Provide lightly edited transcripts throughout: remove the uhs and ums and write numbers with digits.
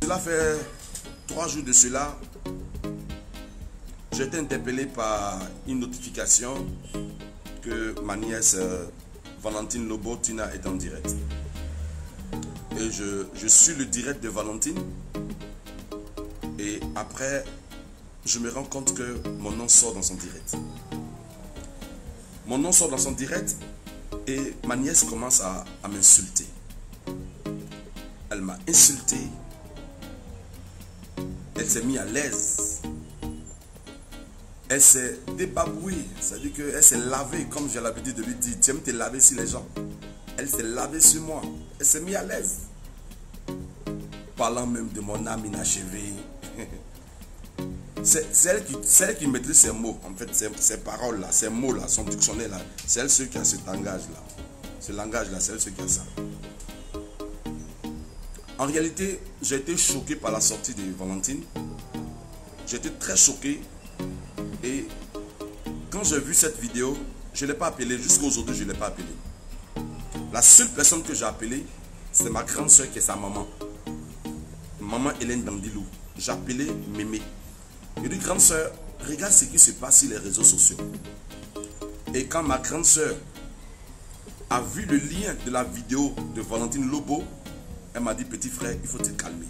Cela fait 3 jours de cela, j'ai été interpellé par une notification que ma nièce Valentine Lobo Tina est en direct. Et je suis le direct de Valentine. Et après, je me rends compte que mon nom sort dans son direct. Mon nom sort dans son direct et ma nièce commence à m'insulter. Elle m'a insulté. Elle s'est mise à l'aise. Elle s'est débabouée. C'est-à-dire qu'elle s'est lavée, comme j'ai l'habitude de lui dire. Tu aimes te laver sur les gens. Elle s'est lavée sur moi. Elle s'est mise à l'aise. Parlant même de mon âme inachevée. C'est elle qui maîtrise ces mots. En fait, ces paroles-là, ces mots-là, son dictionnaire-là. C'est elle ceux qui a cet langage-là. Ce langage-là, c'est elle ceux qui a ça. En réalité, j'ai été choqué par la sortie de Valentine. J'ai été très choqué. Et quand j'ai vu cette vidéo, je ne l'ai pas appelée. Jusqu'à aujourd'hui, je ne l'ai pas appelée. La seule personne que j'ai appelée, c'est ma grande soeur qui est sa maman. Maman Hélène Dandilou. J'ai appelé Mémé. Je dis, grande soeur, regarde ce qui se passe sur les réseaux sociaux. Et quand ma grande soeur a vu le lien de la vidéo de Valentine Lobo, elle m'a dit, petit frère, il faut te calmer.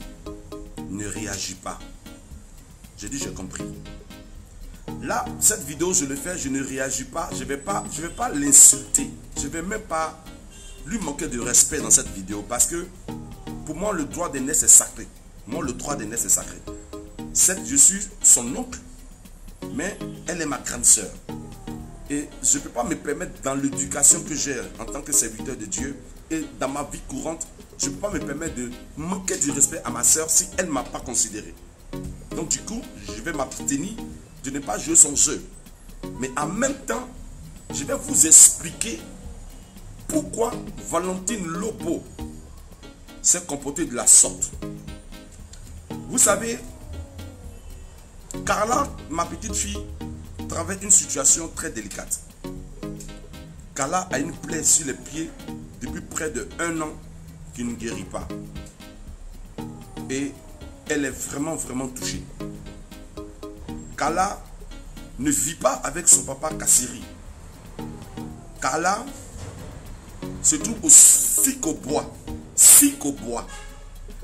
Ne réagis pas. J'ai dit, j'ai compris. Là, cette vidéo, je le fais, je ne réagis pas. Je ne vais pas l'insulter. Je ne vais même pas lui manquer de respect dans cette vidéo. Parce que, pour moi, le droit d'aînesse est sacré. Moi, le droit d'aînesse est sacré. Je suis son oncle, mais elle est ma grande soeur. Et je ne peux pas me permettre, dans l'éducation que j'ai en tant que serviteur de Dieu, et dans ma vie courante, je ne peux pas me permettre de manquer du respect à ma soeur si elle ne m'a pas considéré. Donc du coup, je vais m'abstenir de ne pas jouer son jeu. Mais en même temps, je vais vous expliquer pourquoi Valentine Lobo s'est comportée de la sorte. Vous savez, Carla, ma petite fille, traverse une situation très délicate. Carla a une plaie sur les pieds depuis près de 1 an qui ne guérit pas. Et elle est vraiment touchée. Carla ne vit pas avec son papa Kassiri. Carla se trouve au Sikobois.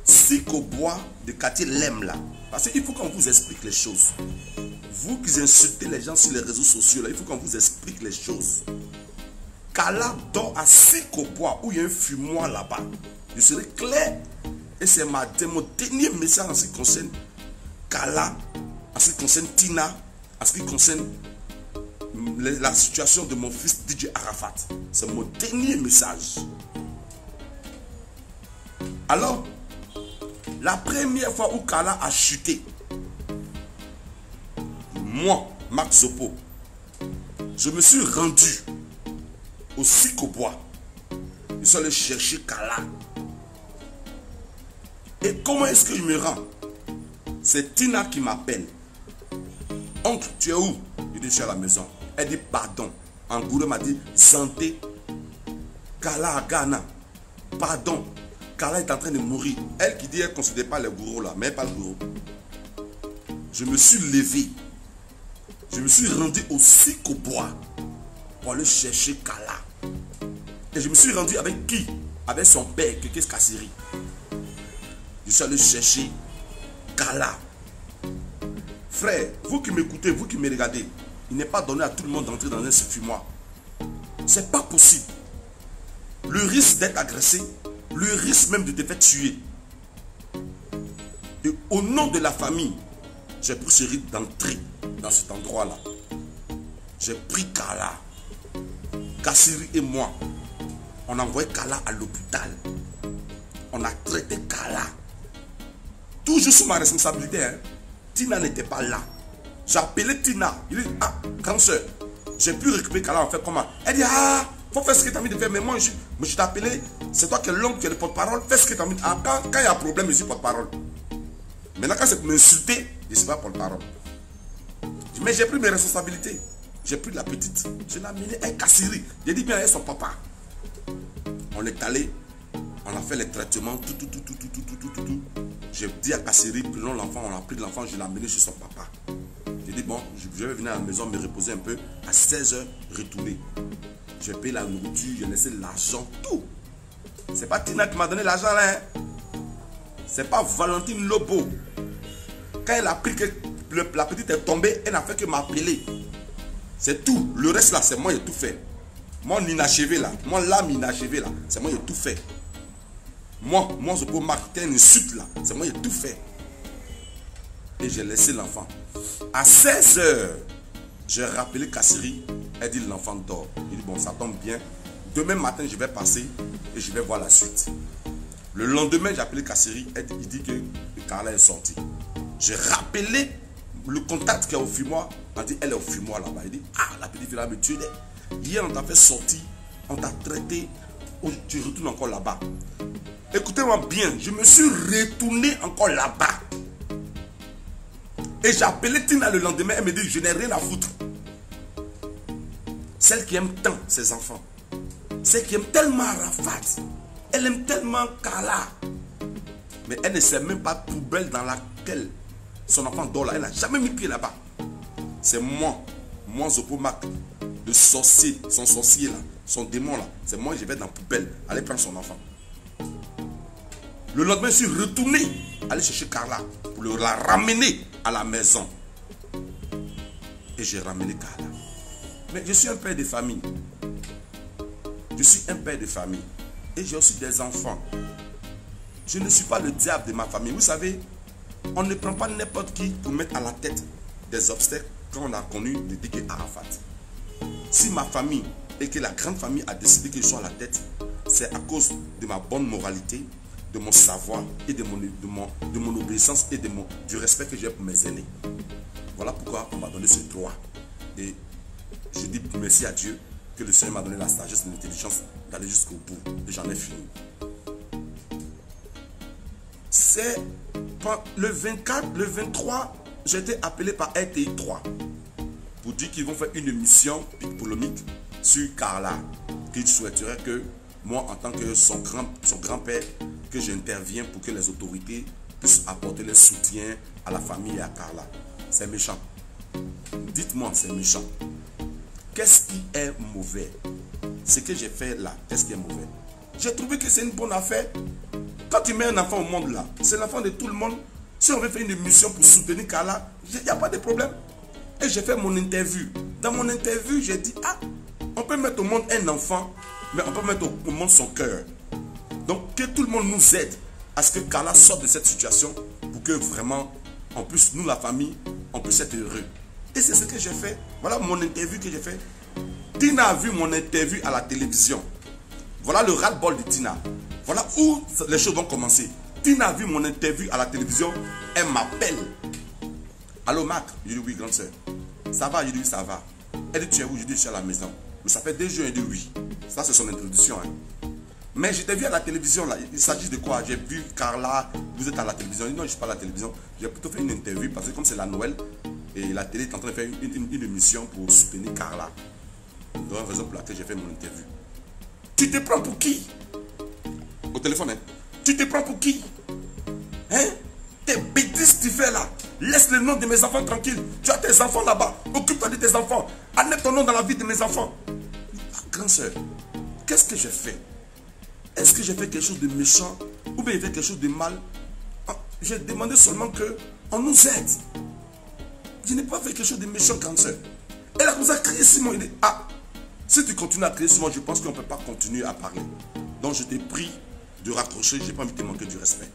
Sikobois de quartier Lem là. Parce qu'il faut qu'on vous explique les choses. Vous qui insultez les gens sur les réseaux sociaux là, il faut qu'on vous explique les choses. Carla dort à Sikobois où il y a un fumoir là-bas. Je serai clair. Et c'est mon dernier message en ce qui concerne Carla, en ce qui concerne Tina, en ce qui concerne la situation de mon fils DJ Arafat. C'est mon dernier message. Alors, la première fois où Carla a chuté, moi, Max Zopo, je me suis rendu au Sikobois. Je suis allé chercher Carla. Et comment est-ce que je me rends? C'est Tina qui m'appelle. Oncle, tu es où? Je dis, je suis à la maison. Elle dit, pardon. En gourou m'a dit, santé. Carla à Ghana. Pardon. Carla est en train de mourir. Elle qui dit, elle ne considère pas les gourous là, mais pas le gourou. Je me suis levé. Je me suis rendu au Sikobois pour aller chercher Carla. Et je me suis rendu avec qui? Avec son père, Kekes Kassiri. Je suis allé chercher Carla. Frère, vous qui m'écoutez, vous qui me regardez, il n'est pas donné à tout le monde d'entrer dans un fumoir. C'est pas possible. Le risque d'être agressé, le risque même de te faire tuer. Et au nom de la famille, j'ai pris ce risque d'entrer dans cet endroit-là. J'ai pris Carla. Kassiri et moi, on a envoyé Carla à l'hôpital. On a traité Carla. Toujours sous ma responsabilité. Hein. Tina n'était pas là. J'ai appelé Tina. Il dit, ah, grande soeur, j'ai pu récupérer Carla. On fait comment? Elle dit, ah, faut faire ce que tu as envie de faire. Mais moi, je t'ai appelé. C'est toi qui es l'homme, qui est le porte-parole. Fais ce que tu as envie de faire. Quand il y a un problème, je suis porte-parole. Maintenant, quand c'est pour m'insulter, je ne suis pas porte-parole. Mais j'ai pris mes responsabilités. J'ai pris la petite. Je l'ai amenée avec Kassiri. J'ai dit bien avec son papa. On est allé On a fait les traitements, tout. J'ai dit à Kasseri, prenons l'enfant, on a pris l'enfant, je l'ai amené chez son papa. J'ai dit, bon, je vais venir à la maison me reposer un peu. À 16h, retourner. J'ai payé la nourriture, j'ai laissé l'argent, tout. C'est pas Tina qui m'a donné l'argent là. Hein. C'est pas Valentine Lobo. Quand elle a pris que la petite est tombée, elle n'a fait que m'appeler. C'est tout. Le reste là, c'est moi qui ai tout fait. Mon inachevé là, mon lame inachevée là, c'est moi qui ai tout fait. Moi, je peux marquer une suite là, c'est moi qui ai tout fait. Et j'ai laissé l'enfant. À 16h, j'ai rappelé Kasseri. Elle dit l'enfant dort. Il dit bon, ça tombe bien. Demain matin, je vais passer et je vais voir la suite. Le lendemain, j'ai appelé Kasseri. Il dit que Carla est sortie. J'ai rappelé le contact qui est au fumoir. On dit elle est au fumoir là-bas. Il dit ah, la petite fille là me tue. Hier, on t'a fait sortir. On t'a traité. Tu retournes encore là-bas. Écoutez-moi bien. Je me suis retourné encore là-bas. Et j'ai appelé Tina le lendemain. Elle me dit je n'ai rien à foutre. Celle qui aime tant ses enfants. Celle qui aime tellement Arafat. Elle aime tellement Carla. Mais elle ne sait même pas la poubelle dans laquelle son enfant dort là. Elle n'a jamais mis pied là-bas. C'est moi Zopomak, le sorcier, son sorcier là, son démon là. C'est moi, je vais dans la poubelle, aller prendre son enfant. Le lendemain, je suis retourné, aller chercher Carla pour la ramener à la maison. Et j'ai ramené Carla. Mais je suis un père de famille. Je suis un père de famille. Et j'ai aussi des enfants. Je ne suis pas le diable de ma famille. Vous savez, on ne prend pas n'importe qui pour mettre à la tête des obstacles quand on a connu le Diké Arafat. Si ma famille et que la grande famille a décidé que je sois à la tête, c'est à cause de ma bonne moralité, de mon savoir et de mon obéissance et du respect que j'ai pour mes aînés. Voilà pourquoi on m'a donné ce droit. Et je dis merci à Dieu que le Seigneur m'a donné la sagesse et l'intelligence d'aller jusqu'au bout. Et j'en ai fini. C'est le 24, le 23, j'ai été appelé par RTI 3 pour dire qu'ils vont faire une émission polémique sur Carla. Qu'ils souhaiteraient que moi, en tant que son grand-père, que j'intervienne pour que les autorités puissent apporter le soutien à la famille et à Carla. C'est méchant. Dites-moi, c'est méchant. Qu'est-ce qui est mauvais? Ce que j'ai fait là, qu'est-ce qui est mauvais? J'ai trouvé que c'est une bonne affaire. Quand tu mets un enfant au monde là, c'est l'enfant de tout le monde. Si on veut faire une émission pour soutenir Carla, il n'y a pas de problème. Et j'ai fait mon interview. Dans mon interview, j'ai dit, ah, on peut mettre au monde un enfant, mais on peut mettre au monde son cœur. Donc que tout le monde nous aide à ce que Carla sorte de cette situation pour que vraiment, en plus, nous la famille, on puisse être heureux. Et c'est ce que j'ai fait. Voilà mon interview que j'ai fait. Tina a vu mon interview à la télévision. Voilà le ras-le-bol de Tina. Voilà où les choses vont commencer. Tina a vu mon interview à la télévision. Elle m'appelle. Allô Marc? Je dis oui, grande soeur. Ça va? Je dis oui, ça va. Elle dit tu es où? Je dis je suis à la maison. Mais ça fait 2 jours. Elle dit oui. Ça c'est son introduction. Hein. Mais je t'ai vu à la télévision là. Il s'agit de quoi? J'ai vu Carla. Vous êtes à la télévision. Je dis non, je ne suis pas à la télévision. J'ai plutôt fait une interview parce que comme c'est la Noël. Et la télé est en train de faire une émission pour soutenir Carla. C'est la raison pour laquelle j'ai fait mon interview. Tu te prends pour qui? Au téléphone, hein? Tu te prends pour qui? Hein? Tes bêtises que tu fais là. Laisse le nom de mes enfants tranquille. Tu as tes enfants là-bas. Occupe-toi de tes enfants. Enlève ton nom dans la vie de mes enfants. Grande soeur, qu'est-ce que j'ai fait? Est-ce que j'ai fait quelque chose de méchant? Ou bien j'ai fait quelque chose de mal? J'ai demandé seulement qu'on nous aide. Je n'ai pas fait quelque chose de méchant, grande soeur. Elle a commencé à crier Simon. Il dit, ah, si tu continues à crier Simon, je pense qu'on ne peut pas continuer à parler. Donc je t'ai pris de raccrocher, je n'ai pas envie de te manquer du respect.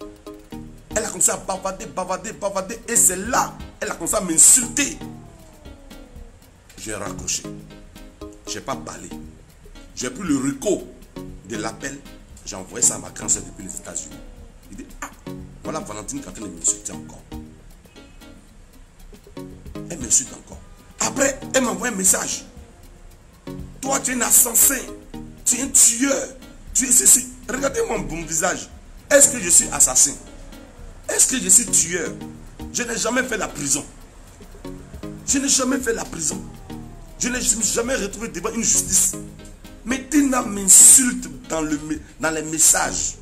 Elle a commencé à bavarder. Et c'est là, elle a commencé à m'insulter. J'ai raccroché. Je n'ai pas parlé. J'ai pris le reco de l'appel. J'ai envoyé ça à ma grande soeur depuis les États-Unis. Il dit, ah, voilà Valentine qui est en train de m'insulter encore. Elle m'insulte encore. Après, elle m'envoie un message. Toi, tu es un assassin. Tu es un tueur. Tu es ceci. Regardez mon visage. Est-ce que je suis assassin? Est-ce que je suis tueur? Je n'ai jamais fait la prison. Je n'ai jamais fait la prison. Je n'ai jamais retrouvé devant une justice. Mais Tina m'insulte dans les messages.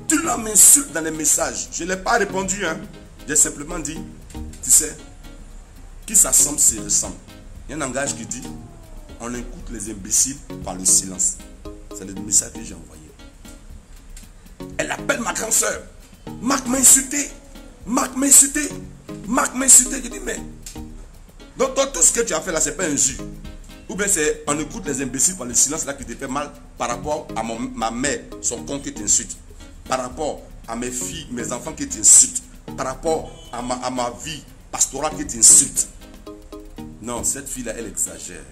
Tu m'insultes dans les messages. Je ne l'ai pas répondu. Hein. J'ai simplement dit, tu sais, qui s'assemble se ressemble. Il y a un langage qui dit, on écoute les imbéciles par le silence. C'est le message que j'ai envoyé. Elle appelle ma grande soeur. Marc m'a insulté. Marc m'a insulté. Marc m'a insulté. Je dis, mais... Donc, tout ce que tu as fait là, ce n'est pas un jus. Ou bien c'est, on écoute les imbéciles par le silence là qui te fait mal par rapport à ma mère, son compte qui t'insulte. Par rapport à mes filles, mes enfants qui t'insultent. Par rapport à ma vie pastorale qui t'insulte. Non, cette fille-là, elle exagère.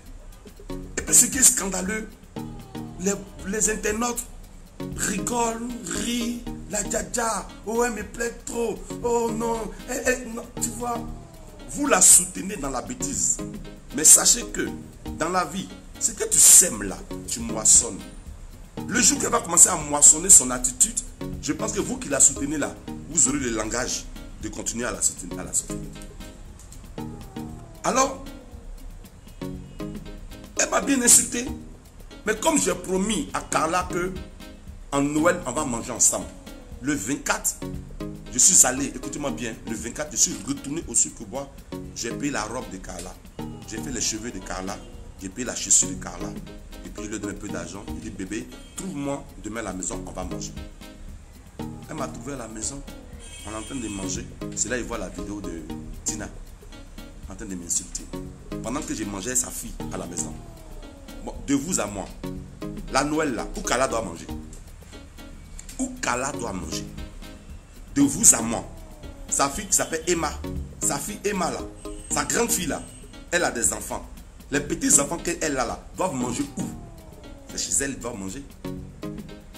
Et puis ce qui est scandaleux, les internautes rigolent, rient, la dja, oh elle me plaît trop, oh non, non, tu vois, vous la soutenez dans la bêtise. Mais sachez que dans la vie, ce que tu sèmes là, tu moissonnes. Le jour qu'elle va commencer à moissonner son attitude, je pense que vous qui la soutenez là, vous aurez le langage de continuer à la soutenir. Alors, elle m'a bien insulté. Mais comme j'ai promis à Carla que en Noël, on va manger ensemble. Le 24, je suis allé, écoutez-moi bien, le 24, je suis retourné au sucre-bois. J'ai payé la robe de Carla. J'ai fait les cheveux de Carla. J'ai payé la chaussure de Carla. Et puis je lui ai donné un peu d'argent. Il dit, bébé, trouve-moi demain à la maison, on va manger. Elle m'a trouvé à la maison. On est en train de manger. C'est là qu'il voit la vidéo de Tina. En train de m'insulter. Pendant que j'ai mangé sa fille à la maison. Bon, de vous à moi. La Noël là, où Carla doit manger. Où Carla doit manger. De vous à moi. Sa fille qui s'appelle Emma. Sa fille Emma là. Sa grande fille là. Elle a des enfants. Les petits enfants qu'elle a là doivent manger où? C'est chez elle, ils doivent manger.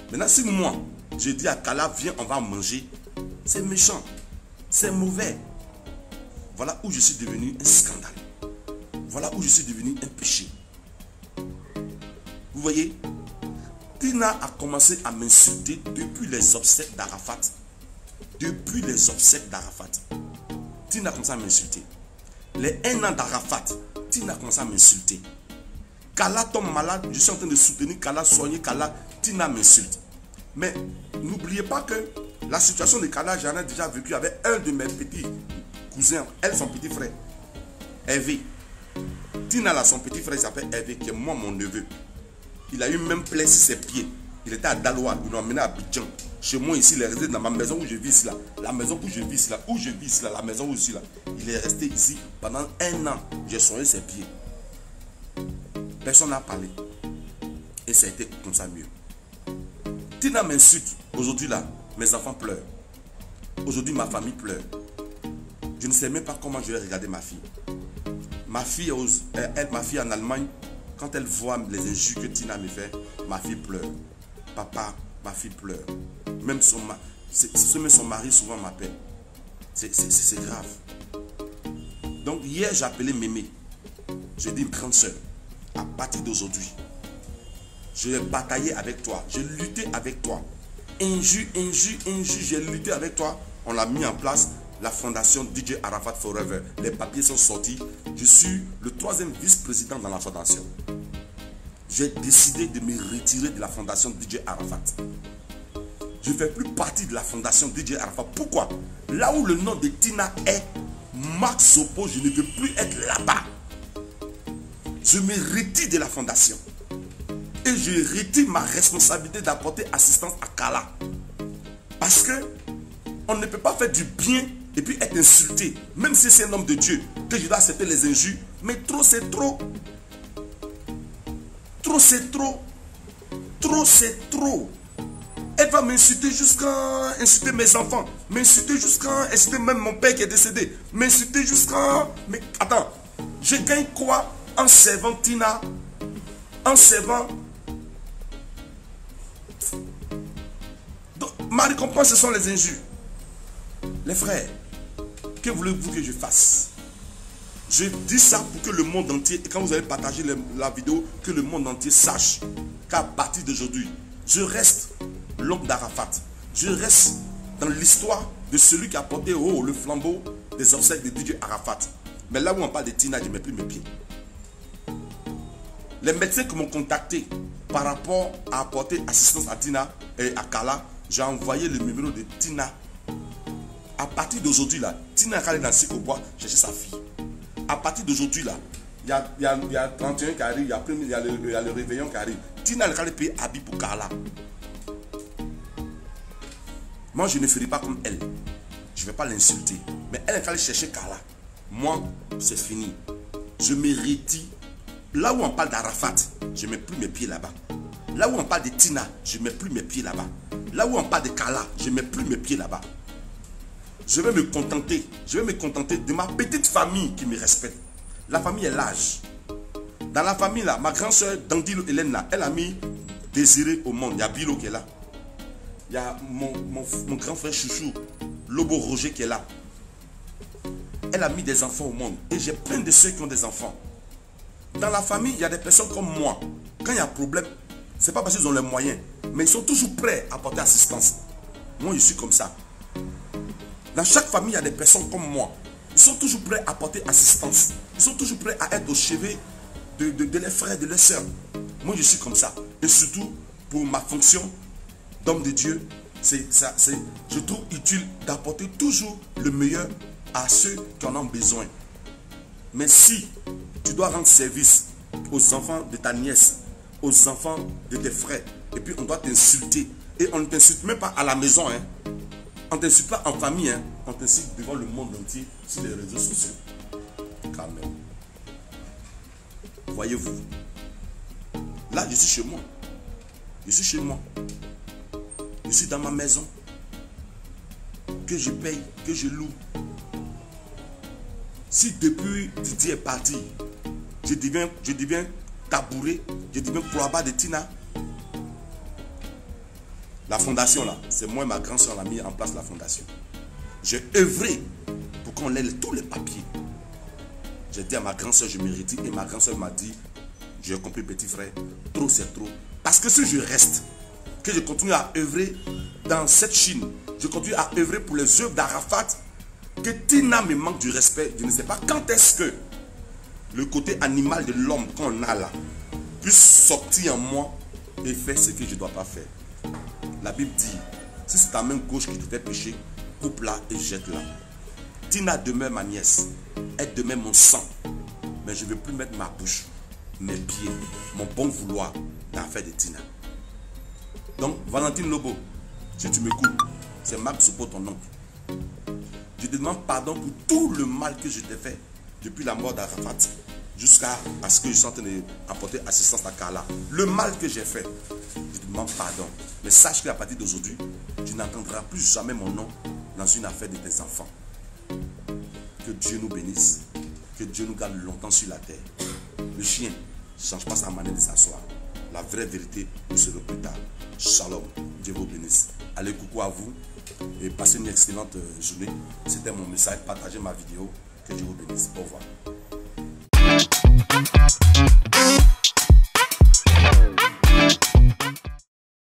Maintenant, si moi, je dis à Carla, viens, on va manger, c'est méchant. C'est mauvais. Voilà où je suis devenu un scandale. Voilà où je suis devenu un péché. Vous voyez? Tina a commencé à m'insulter depuis les obsèques d'Arafat. Depuis les obsèques d'Arafat. Tina a commencé à m'insulter. Les 1 an d'Arafat, Tina a commencé à m'insulter. Carla tombe malade, je suis en train de soutenir Carla, soigner Carla, Tina m'insulte. Mais n'oubliez pas que la situation de Carla, j'en ai déjà vécu avec un de mes petits cousins, elle son petit frère, Hervé. Tina là, son petit frère, il s'appelle Hervé, qui est moi mon neveu. Il a eu même plaie sur ses pieds. Il était à Daloa, il l'a emmené à Abidjan. Chez moi ici, il est resté dans ma maison où je vis ici là. La maison où je vis ici là. Où je vis ici là. La maison où je suis là. Il est resté ici pendant 1 an. J'ai soigné ses pieds. Personne n'a parlé. Et ça a été comme ça mieux. Tina m'insulte. Aujourd'hui là, mes enfants pleurent. Aujourd'hui, ma famille pleure. Je ne sais même pas comment je vais regarder ma fille. Ma fille en Allemagne, quand elle voit les injures que Tina me fait, ma fille pleure. Papa, ma fille pleure. Même son mari souvent m'appelle. C'est grave. Donc hier j'ai appelé Mémé. J'ai dit, grande soeur, à partir d'aujourd'hui, je vais batailler avec toi. J'ai lutté avec toi. Injure, j'ai lutté avec toi. On a mis en place la fondation DJ Arafat Forever. Les papiers sont sortis. Je suis le 3e vice-président dans la fondation. J'ai décidé de me retirer de la fondation DJ Arafat. Je ne fais plus partie de la fondation DJ Arafat. Pourquoi? Là où le nom de Tina est, Marc Zopo, je ne veux plus être là-bas. Je me retire de la fondation. Et je retire ma responsabilité d'apporter assistance à Carla. Parce que on ne peut pas faire du bien et puis être insulté. Même si c'est un homme de Dieu, que je dois accepter les injures. Mais trop, c'est trop. Trop, c'est trop. Trop, c'est trop. Elle va m'insulter jusqu'à insulter mes enfants. M'insulter jusqu'à insulter même mon père qui est décédé. M'insulter jusqu'à... Mais attends, je gagne quoi en servant Tina? En servant... Donc, ma récompense, ce sont les injures. Les frères, que voulez-vous que je fasse? Je dis ça pour que le monde entier, et quand vous allez partager la vidéo, que le monde entier sache qu'à partir d'aujourd'hui, je reste l'homme d'Arafat. Je reste dans l'histoire de celui qui a porté haut le flambeau des obsèques de DJ Arafat. Mais là où on parle de Tina, je ne mets plus mes pieds. Les médecins qui m'ont contacté par rapport à apporter assistance à Tina et à Carla, j'ai envoyé le numéro de Tina. À partir d'aujourd'hui, là, Tina est allée dans Sikobois chercher sa fille. À partir d'aujourd'hui, là, il y a 31 qui arrive, il y a le réveillon qui arrive. Tina est allée payer habit pour Carla. Moi, je ne ferai pas comme elle. Je ne vais pas l'insulter. Mais elle est allée chercher Carla. Moi, c'est fini. Je me retire. Là où on parle d'Arafat, je ne mets plus mes pieds là-bas. Là où on parle de Tina, je ne mets plus mes pieds là-bas. Là où on parle de Carla, je ne mets plus mes pieds là-bas. Je vais me contenter de ma petite famille qui me respecte. La famille est large. Dans la famille là, ma grande soeur Dandilo Hélène là, elle a mis Désiré au monde. Il y a Bilo qui est là. Il y a mon grand frère Chouchou, Lobo Roger qui est là. Elle a mis des enfants au monde. Et j'ai plein de ceux qui ont des enfants. Dans la famille, il y a des personnes comme moi. Quand il y a un problème, ce n'est pas parce qu'ils ont les moyens, mais ils sont toujours prêts à apporter assistance. Moi, je suis comme ça. Dans chaque famille, il y a des personnes comme moi. Ils sont toujours prêts à apporter assistance. Ils sont toujours prêts à être au chevet de leurs frères, de leurs sœurs. Moi, je suis comme ça. Et surtout, pour ma fonction d'homme de Dieu, je trouve utile d'apporter toujours le meilleur à ceux qui en ont besoin. Mais si tu dois rendre service aux enfants de ta nièce, aux enfants de tes frères, et puis on doit t'insulter, et on ne t'insulte même pas à la maison, hein. On ne t'insulte pas en famille, hein. On t'insulte devant le monde entier sur les réseaux sociaux. Quand même. Voyez-vous. Là, je suis chez moi. Je suis chez moi. Je suis dans ma maison. Que je paye, que je loue. Si depuis Didier est parti, je deviens tabouret, je deviens cloaba de Tina. La fondation là, c'est moi et ma grande soeur qui a mis en place la fondation. J'ai œuvré pour qu'on ait tous les papiers. J'ai dit à ma grande soeur, je me retire, et ma grande soeur m'a dit, j'ai compris petit frère, trop c'est trop. Parce que si je reste, que je continue à œuvrer dans cette Chine, je continue à œuvrer pour les œuvres d'Arafat, que Tina me manque du respect, je ne sais pas quand est-ce que le côté animal de l'homme qu'on a là puisse sortir en moi et faire ce que je ne dois pas faire. La Bible dit, si c'est ta main gauche qui te fait pécher, coupe-la et jette-la. Tina demeure ma nièce, elle demeure mon sang, mais je ne veux plus mettre ma bouche, mes pieds, mon bon vouloir dans l'affaire de Tina. Donc, Valentine Lobo, si tu m'écoutes, c'est Marc Sopo ton oncle. Je te demande pardon pour tout le mal que je t'ai fait depuis la mort d'Arafat jusqu'à ce que je sois en train d'apporter assistance à Carla. Le mal que j'ai fait, je te demande pardon. Mais sache qu'à partir d'aujourd'hui, tu n'entendras plus jamais mon nom dans une affaire de tes enfants. Que Dieu nous bénisse. Que Dieu nous garde longtemps sur la terre. Le chien ne change pas sa manière de s'asseoir. La vraie vérité nous sera plus tard. Shalom. Dieu vous bénisse. Allez, coucou à vous. Et passez une excellente journée. C'était mon message. Partagez ma vidéo. Que Dieu vous bénisse. Au revoir.